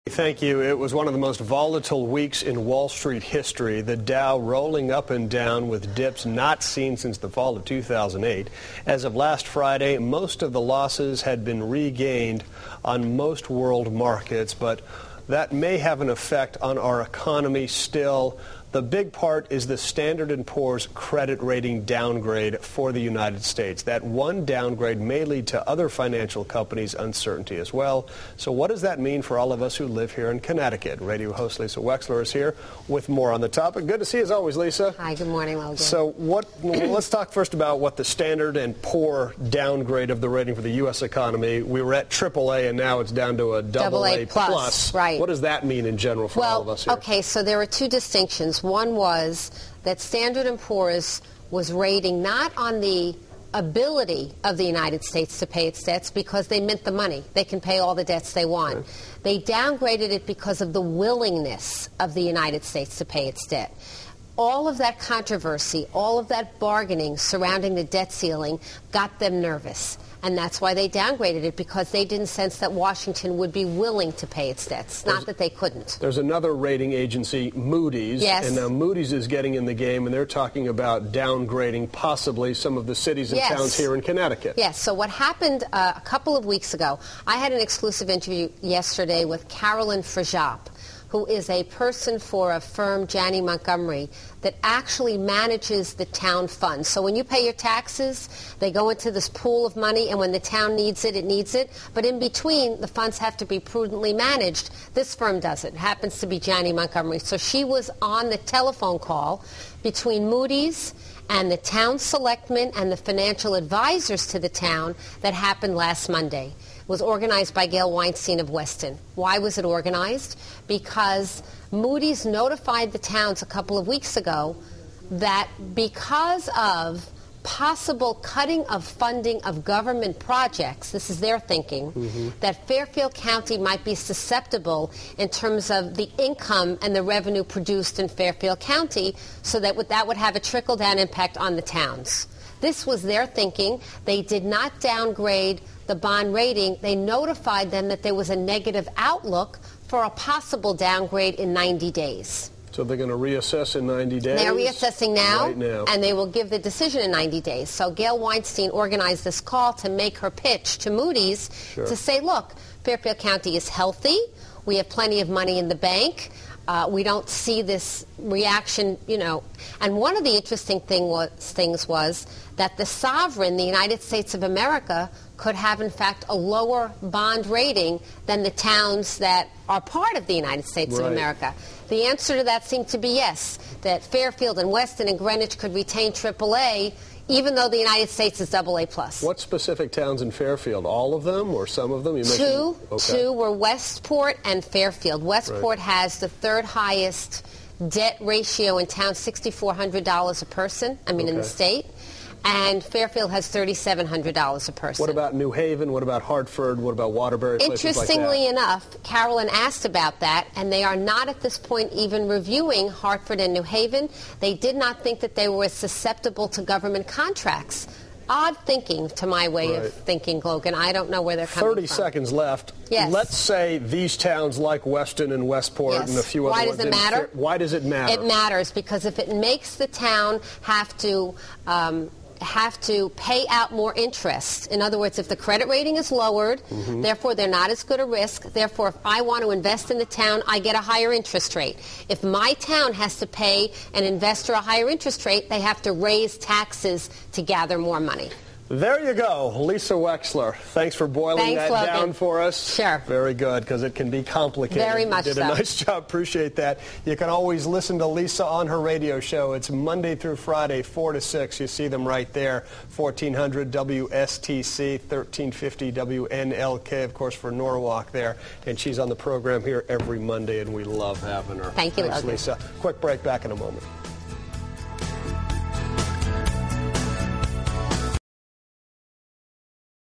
Thank you. It was one of the most volatile weeks in Wall Street history. The Dow rolling up and down with dips not seen since the fall of 2008. As of last Friday, most of the losses had been regained on most world markets, but that may have an effect on our economy still. The big part is the Standard & Poor's credit rating downgrade for the United States. That one downgrade may lead to other financial companies' uncertainty as well. So what does that mean for all of us who live here in Connecticut? Radio host Lisa Wexler is here with more on the topic. Good to see you as always, Lisa. Hi, good morning, Logan. So let's talk first about what the Standard & Poor downgrade of the rating for the U.S. economy. We were at AAA and now it's down to a AA plus. Right. What does that mean in general for all of us here? Okay, so there are two distinctions. One was that Standard & Poor's was rating not on the ability of the United States to pay its debts because they mint the money. They can pay all the debts they want. Okay. They downgraded it because of the willingness of the United States to pay its debt. All of that controversy, all of that bargaining surrounding the debt ceiling got them nervous. And that's why they downgraded it, because they didn't sense that Washington would be willing to pay its debts, not that they couldn't. There's another rating agency, Moody's. Yes. And now Moody's is getting in the game, and they're talking about downgrading possibly some of the cities and towns here in Connecticut. Yes. So what happened a couple of weeks ago, I had an exclusive interview yesterday with Carolyn Frajap, who is a person for a firm, Janney Montgomery, that actually manages the town fund. So when you pay your taxes, they go into this pool of money, and when the town needs it, it needs it. But in between, the funds have to be prudently managed. This firm does it. It happens to be Janney Montgomery. So she was on the telephone call between Moody's and the town selectmen and the financial advisors to the town that happened last Monday. Was organized by Gail Weinstein of Weston. Why was it organized? Because Moody's notified the towns a couple of weeks ago that because of possible cutting of funding of government projects, this is their thinking, that Fairfield County might be susceptible in terms of the income and the revenue produced in Fairfield County, so that would have a trickle-down impact on the towns. This was their thinking. They did not downgrade the bond rating. They notified them that there was a negative outlook for a possible downgrade in 90 days. So they're going to reassess in 90 days? They're reassessing now, right now, and they will give the decision in 90 days. So Gail Weinstein organized this call to make her pitch to Moody's to say, look, Fairfield County is healthy. We have plenty of money in the bank. We don't see this reaction, And one of the interesting things was that the sovereign, the United States of America, could have, in fact, a lower bond rating than the towns that are part of the United States of America. The answer to that seemed to be yes, that Fairfield and Weston and Greenwich could retain AAA, even though the United States is AA+. What specific towns in Fairfield? All of them or some of them? You mentioned Two were Westport and Fairfield. Westport has the third highest debt ratio in town, $6,400 a person, in the state. And Fairfield has $3,700 a person. What about New Haven? What about Hartford? What about Waterbury? Interestingly enough, Carolyn asked about that, and they are not at this point even reviewing Hartford and New Haven. They did not think that they were susceptible to government contracts. Odd thinking, to my way of thinking, Logan. I don't know where they're coming from. 30 seconds left. Yes. Let's say these towns like Weston and Westport and a few other ones. Why does it matter? Why does it matter? It matters because if it makes the town have to pay out more interest. In other words, if the credit rating is lowered, therefore they're not as good a risk. Therefore, if I want to invest in the town, I get a higher interest rate. If my town has to pay an investor a higher interest rate, they have to raise taxes to gather more money. There you go, Lisa Wexler. Thanks for boiling that down for us. Sure. Very good, because it can be complicated. Very much so. You did a nice job. Appreciate that. You can always listen to Lisa on her radio show. It's Monday through Friday, 4 to 6. You see them right there, 1400 WSTC, 1350 WNLK, of course, for Norwalk there. And she's on the program here every Monday, and we love having her. Thank you, Thanks, Logan. Lisa. Quick break, back in a moment.